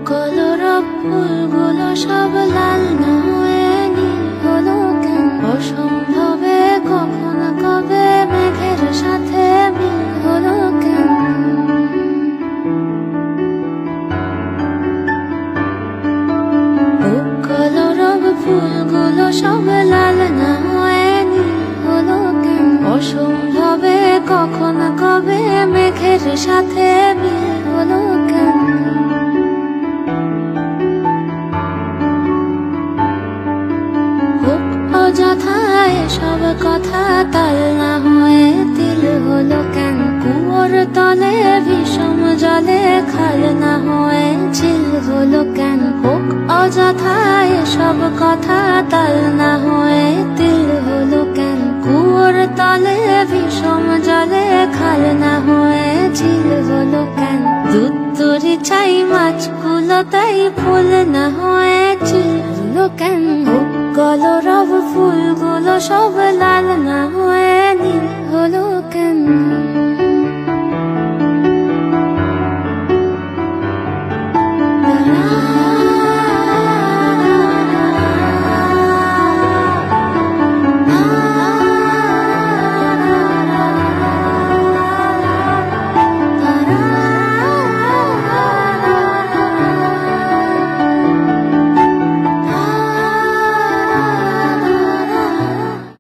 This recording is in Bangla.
কলরব ফুলগুলো সব লাল না হয়ে নীল হলো কেন? অসম্ভবে কখন কবে মেঘের সাথে মিল হলো কেন? কলরব ফুলগুলো সব লাল না হয়ে নীল হলো কেন? অসম্ভবে কখন কবে মেঘের সাথে মিল হলো কেন? অযথায় সব কথা তাল না হয়ে তিল হলো কেন? কুয়োর তলে বিষম জলে খাল না হয়ে ঝিল হলো কেন? হোক অযথায় সব কথা তাল না হয়ে তিল হলো কেন? কুয়োর তলে বিষম জলে খাল না হয়ে ঝিল হলো কেন? দুধ তরি চাই মাছগুলো তাই ফুল না হয়ে ঝিল হলো কেন? কলরব ফুলগুলো সব লাল না হয়ে নীল হলো কেন?